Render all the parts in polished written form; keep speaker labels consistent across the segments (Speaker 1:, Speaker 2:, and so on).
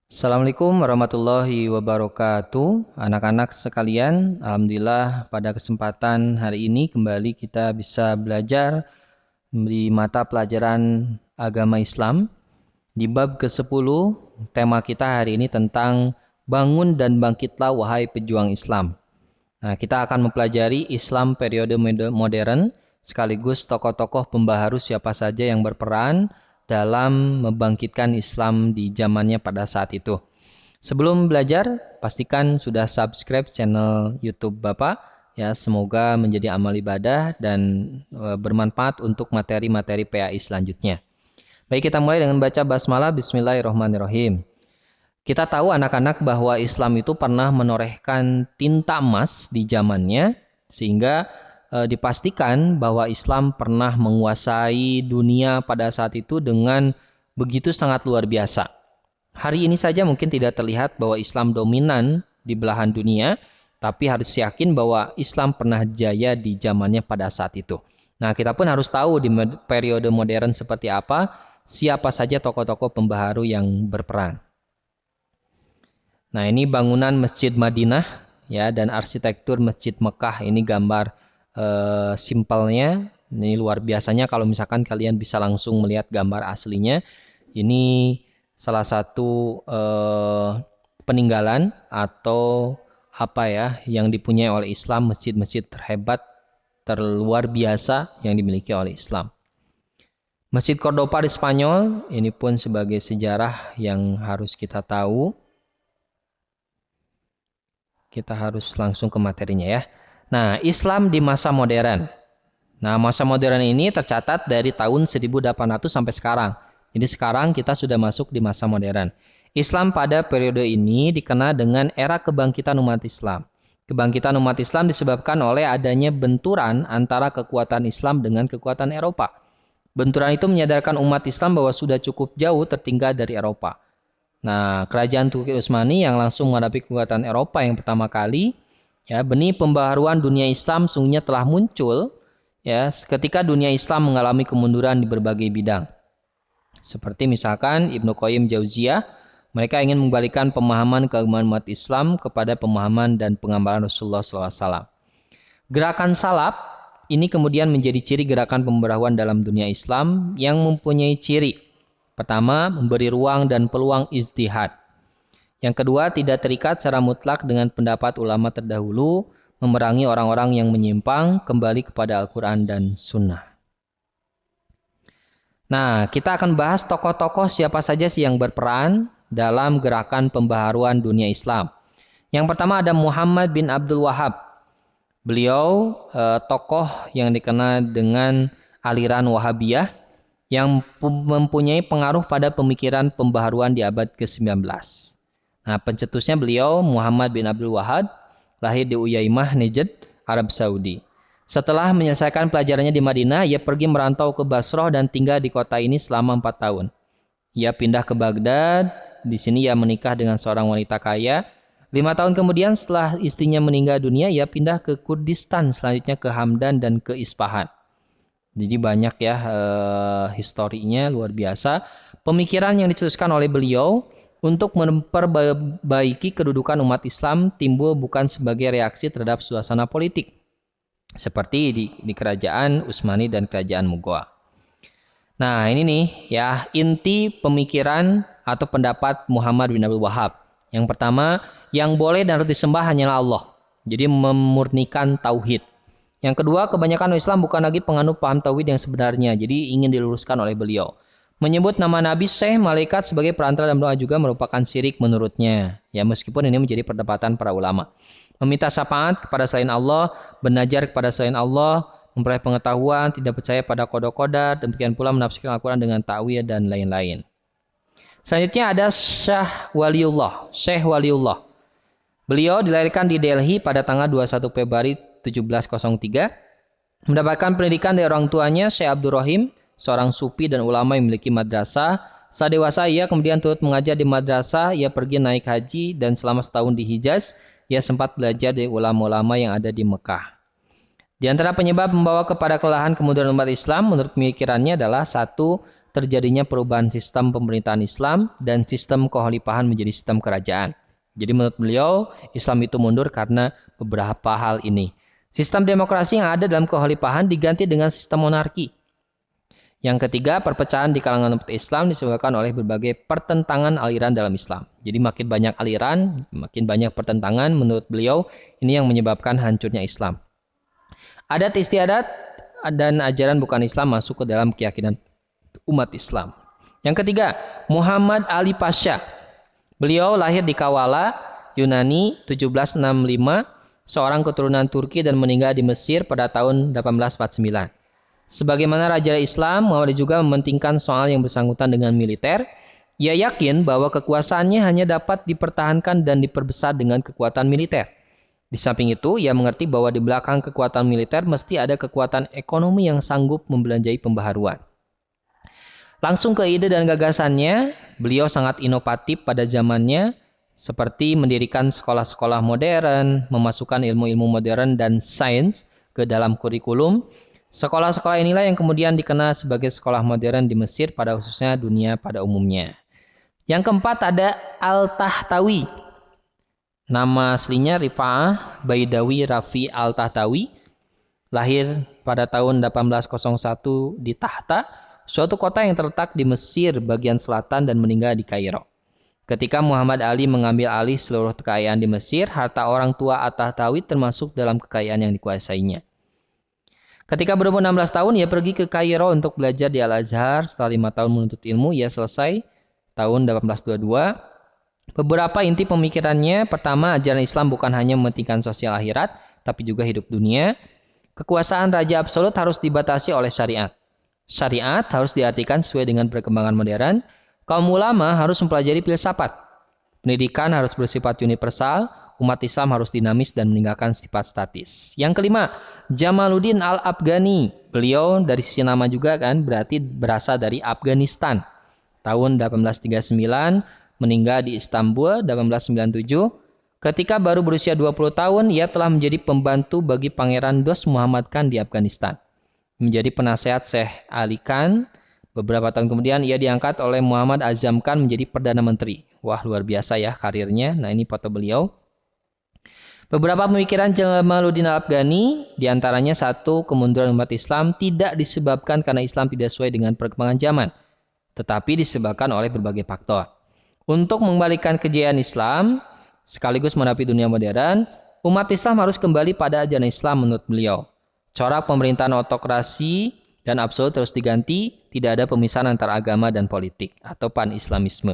Speaker 1: Assalamualaikum warahmatullahi wabarakatuh. Anak-anak sekalian, alhamdulillah pada kesempatan hari ini kembali kita bisa belajar di mata pelajaran agama Islam. Di bab ke-10, tema kita hari ini tentang bangun dan bangkitlah wahai pejuang Islam. Nah, kita akan mempelajari Islam periode modern sekaligus tokoh-tokoh pembaharu siapa saja yang berperan dalam membangkitkan Islam di zamannya pada saat itu. Sebelum belajar, pastikan sudah subscribe channel YouTube Bapak. Ya, semoga menjadi amal ibadah dan bermanfaat untuk materi-materi PAI selanjutnya. Baik, kita mulai dengan baca basmalah. Bismillahirrahmanirrahim. Kita tahu anak-anak bahwa Islam itu pernah menorehkan tinta emas di zamannya, sehingga dipastikan bahwa Islam pernah menguasai dunia pada saat itu dengan begitu sangat luar biasa. Hari ini saja mungkin tidak terlihat bahwa Islam dominan di belahan dunia, tapi harus yakin bahwa Islam pernah jaya di zamannya pada saat itu. Nah, kita pun harus tahu di periode modern seperti apa, siapa saja tokoh-tokoh pembaharu yang berperan. Nah, ini bangunan Masjid Madinah ya, dan arsitektur Masjid Mekah. Ini gambar simpelnya. Ini luar biasanya kalau misalkan kalian bisa langsung melihat gambar aslinya. Ini salah satu peninggalan atau apa ya yang dipunyai oleh Islam, masjid-masjid terhebat, terluar biasa yang dimiliki oleh Islam. Masjid Cordoba di Spanyol, ini pun sebagai sejarah yang harus kita tahu. Kita harus langsung ke materinya ya. Nah, Islam di masa modern. Nah, masa modern ini tercatat dari tahun 1800 sampai sekarang. Jadi sekarang kita sudah masuk di masa modern. Islam pada periode ini dikenal dengan era kebangkitan umat Islam. Kebangkitan umat Islam disebabkan oleh adanya benturan antara kekuatan Islam dengan kekuatan Eropa. Benturan itu menyadarkan umat Islam bahwa sudah cukup jauh tertinggal dari Eropa. Nah, kerajaan Turki Utsmani yang langsung menghadapi kekuatan Eropa yang pertama kali, ya, benih pembaharuan dunia Islam sungguhnya telah muncul, ya, ketika dunia Islam mengalami kemunduran di berbagai bidang. Seperti misalkan Ibnu Qayyim Jauziyah, mereka ingin mengembalikan pemahaman keagamaan umat Islam kepada pemahaman dan penggambaran Rasulullah SAW. Gerakan salaf ini kemudian menjadi ciri gerakan pembaharuan dalam dunia Islam yang mempunyai ciri. Pertama, memberi ruang dan peluang ijtihad. Yang kedua, tidak terikat secara mutlak dengan pendapat ulama terdahulu, memerangi orang-orang yang menyimpang kembali kepada Al-Quran dan Sunnah. Nah, kita akan bahas tokoh-tokoh siapa saja sih yang berperan dalam gerakan pembaharuan dunia Islam. Yang pertama ada Muhammad bin Abdul Wahab. Beliau tokoh yang dikenal dengan aliran Wahabiyah yang mempunyai pengaruh pada pemikiran pembaharuan di abad ke-19. Nah, pencetusnya beliau Muhammad bin Abdul Wahab, lahir di Uyaimah, Najd, Arab Saudi. Setelah menyelesaikan pelajarannya di Madinah, ia pergi merantau ke Basrah dan tinggal di kota ini selama 4 tahun. Ia pindah ke Baghdad, di sini ia menikah dengan seorang wanita kaya. 5 tahun kemudian setelah istrinya meninggal dunia, ia pindah ke Kurdistan, selanjutnya ke Hamdan dan ke Isfahan. Jadi banyak ya historinya luar biasa. Pemikiran yang dicetuskan oleh beliau untuk memperbaiki kedudukan umat Islam timbul bukan sebagai reaksi terhadap suasana politik. Seperti di kerajaan Utsmani dan kerajaan Mughal. Nah, ini nih ya inti pemikiran atau pendapat Muhammad bin Abdul Wahab. Yang pertama, yang boleh dan harus disembah hanyalah Allah. Jadi memurnikan tauhid. Yang kedua, kebanyakan Islam bukan lagi penganut paham tauhid yang sebenarnya, jadi ingin diluruskan oleh beliau. Menyebut nama Nabi, Syekh, malaikat sebagai perantara dalam doa juga merupakan syirik menurutnya. Ya, meskipun ini menjadi perdebatan para ulama. Meminta syafaat kepada selain Allah, bernajar kepada selain Allah, memperoleh pengetahuan, tidak percaya pada qada-qadar, demikian pula menafsirkan Al-Quran dengan ta'wil dan lain-lain. Selanjutnya ada Syekh Waliullah. Beliau dilahirkan di Delhi pada tanggal 21 Februari 1703, mendapatkan pendidikan dari orang tuanya Syekh Abdul Rahim, seorang sufi dan ulama yang memiliki madrasah. Setelah dewasa ia kemudian turut mengajar di madrasah, ia pergi naik haji dan selama setahun di Hijaz, ia sempat belajar dari ulama-ulama yang ada di Mekah. Di antara penyebab membawa kepada kelelahan kemunduran umat Islam menurut pemikirannya adalah satu, terjadinya perubahan sistem pemerintahan Islam dan sistem kekhalifahan menjadi sistem kerajaan. Jadi menurut beliau, Islam itu mundur karena beberapa hal ini. Sistem demokrasi yang ada dalam kekhalifahan diganti dengan sistem monarki. Yang ketiga, perpecahan di kalangan umat Islam disebabkan oleh berbagai pertentangan aliran dalam Islam. Jadi makin banyak aliran, makin banyak pertentangan, menurut beliau ini yang menyebabkan hancurnya Islam. Adat istiadat dan ajaran bukan Islam masuk ke dalam keyakinan umat Islam. Yang ketiga, Muhammad Ali Pasha. Beliau lahir di Kawala, Yunani 1765, seorang keturunan Turki dan meninggal di Mesir pada tahun 1849. Sebagaimana Raja Islam, Muhammad juga mementingkan soal yang bersangkutan dengan militer. Ia yakin bahwa kekuasaannya hanya dapat dipertahankan dan diperbesar dengan kekuatan militer. Di samping itu, ia mengerti bahwa di belakang kekuatan militer mesti ada kekuatan ekonomi yang sanggup membelanjai pembaharuan. Langsung ke ide dan gagasannya, beliau sangat inovatif pada zamannya, seperti mendirikan sekolah-sekolah modern, memasukkan ilmu-ilmu modern dan sains ke dalam kurikulum. Sekolah-sekolah inilah yang kemudian dikenal sebagai sekolah modern di Mesir pada khususnya dunia pada umumnya. Yang keempat ada Al-Tahtawi. Nama aslinya Rifa'ah Baidawi Rafi Al-Tahtawi. Lahir pada tahun 1801 di Tahta, suatu kota yang terletak di Mesir bagian selatan dan meninggal di Kairo. Ketika Muhammad Ali mengambil alih seluruh kekayaan di Mesir, harta orang tua At-Tahtawi termasuk dalam kekayaan yang dikuasainya. Ketika berumur 16 tahun, ia pergi ke Kairo untuk belajar di Al-Azhar. Setelah 5 tahun menuntut ilmu, ia selesai tahun 1822. Beberapa inti pemikirannya, pertama, ajaran Islam bukan hanya mementingkan sosial akhirat, tapi juga hidup dunia. Kekuasaan raja absolut harus dibatasi oleh syariat. Syariat harus diartikan sesuai dengan perkembangan modern. Kaum ulama harus mempelajari filsafat. Pendidikan harus bersifat universal. Umat Islam harus dinamis dan meninggalkan sifat statis. Yang kelima, Jamaluddin Al-Afghani. Beliau dari sisi nama juga kan berarti berasal dari Afghanistan. Tahun 1839, meninggal di Istanbul 1897. Ketika baru berusia 20 tahun, ia telah menjadi pembantu bagi Pangeran Dost Muhammad Khan di Afghanistan. Menjadi penasehat Syekh Ali Khan. Beberapa tahun kemudian ia diangkat oleh Muhammad Azam Khan menjadi Perdana Menteri. Wah, luar biasa ya karirnya. Nah, ini foto beliau. Beberapa pemikiran Jamaluddin Al-Afghani, diantaranya satu, kemunduran umat Islam tidak disebabkan karena Islam tidak sesuai dengan perkembangan zaman, tetapi disebabkan oleh berbagai faktor. Untuk mengembalikan kejayaan Islam, sekaligus menghadapi dunia modern, umat Islam harus kembali pada ajaran Islam menurut beliau. Corak pemerintahan autokrasi dan absolut terus diganti, tidak ada pemisahan antara agama dan politik, atau pan-islamisme.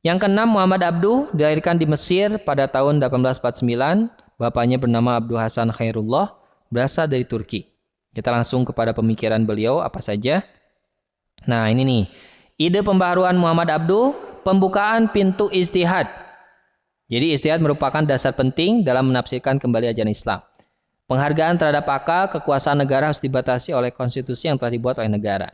Speaker 1: Yang keenam, Muhammad Abduh dilahirkan di Mesir pada tahun 1849. Bapaknya bernama Abdul Hasan Khairullah, berasal dari Turki. Kita langsung kepada pemikiran beliau apa saja. Nah, ini nih. Ide pembaharuan Muhammad Abduh, pembukaan pintu ijtihad. Jadi ijtihad merupakan dasar penting dalam menafsirkan kembali ajaran Islam. Penghargaan terhadap akal, kekuasaan negara harus dibatasi oleh konstitusi yang telah dibuat oleh negara.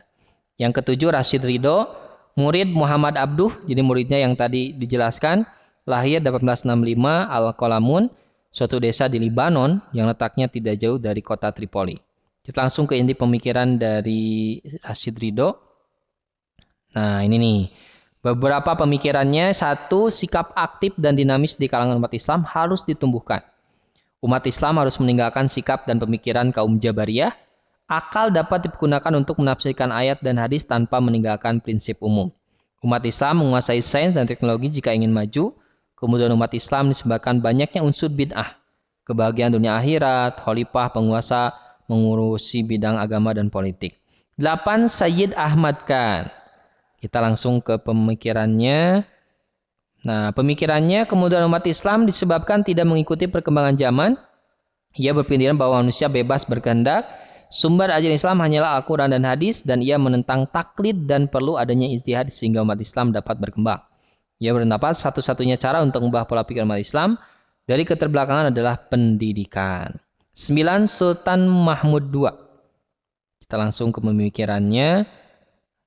Speaker 1: Yang ketujuh, Rashid Ridho, murid Muhammad Abduh, jadi muridnya yang tadi dijelaskan, lahir 1865 Al-Qalamun, suatu desa di Libanon yang letaknya tidak jauh dari kota Tripoli. Kita langsung ke inti pemikiran dari Rashid Ridho. Nah, ini nih. Beberapa pemikirannya, satu, sikap aktif dan dinamis di kalangan umat Islam harus ditumbuhkan. Umat Islam harus meninggalkan sikap dan pemikiran kaum Jabariyah. Akal dapat digunakan untuk menafsirkan ayat dan hadis tanpa meninggalkan prinsip umum. Umat Islam menguasai sains dan teknologi jika ingin maju. Kemudian umat Islam disebabkan banyaknya unsur bid'ah. Kebahagiaan dunia akhirat, khalifah, penguasa, mengurusi bidang agama dan politik. 8. Sayyid Ahmad Khan. Kita langsung ke pemikirannya. Nah, pemikirannya kemudian umat Islam disebabkan tidak mengikuti perkembangan zaman. Ia berpikiran bahwa manusia bebas berkehendak. Sumber ajaran Islam hanyalah Al-Quran dan hadis, dan ia menentang taklid dan perlu adanya ijtihad sehingga umat Islam dapat berkembang. Ia berpendapat satu-satunya cara untuk mengubah pola pikir umat Islam dari keterbelakangan adalah pendidikan. 9. Sultan Mahmud II. Kita langsung ke pemikirannya.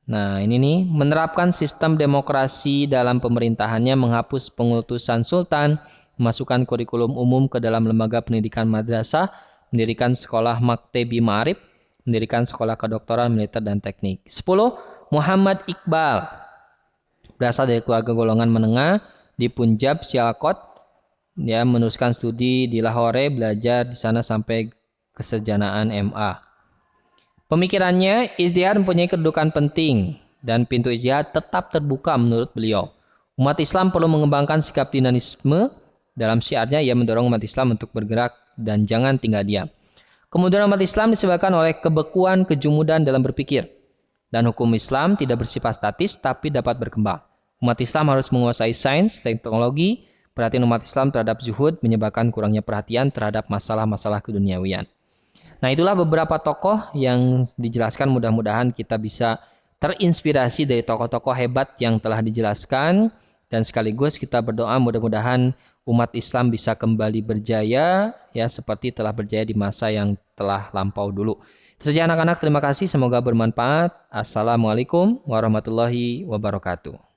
Speaker 1: Nah, ini nih, menerapkan sistem demokrasi dalam pemerintahannya, menghapus pengutusan sultan, memasukkan kurikulum umum ke dalam lembaga pendidikan madrasah, mendirikan sekolah maktebi ma'arif, mendirikan sekolah kedokteran, militer, dan teknik. 10. Muhammad Iqbal, berasal dari keluarga golongan menengah di Punjab, Sialkot. Ya, meneruskan studi di Lahore, belajar di sana sampai kesarjanaan MA. Pemikirannya, ijtihad mempunyai kedudukan penting dan pintu ijtihad tetap terbuka menurut beliau. Umat Islam perlu mengembangkan sikap dinamisme. Dalam syiarnya, ia mendorong umat Islam untuk bergerak dan jangan tinggal diam. Kemudian umat Islam disebabkan oleh kebekuan, kejumudan dalam berpikir. Dan hukum Islam tidak bersifat statis tapi dapat berkembang. Umat Islam harus menguasai sains, teknologi. Perhatian umat Islam terhadap zuhud menyebabkan kurangnya perhatian terhadap masalah-masalah keduniawian. Nah, itulah beberapa tokoh yang dijelaskan. Mudah-mudahan kita bisa terinspirasi dari tokoh-tokoh hebat yang telah dijelaskan. Dan sekaligus kita berdoa mudah-mudahan umat Islam bisa kembali berjaya ya seperti telah berjaya di masa yang telah lampau dulu. Itu saja anak-anak, terima kasih, semoga bermanfaat. Assalamualaikum warahmatullahi wabarakatuh.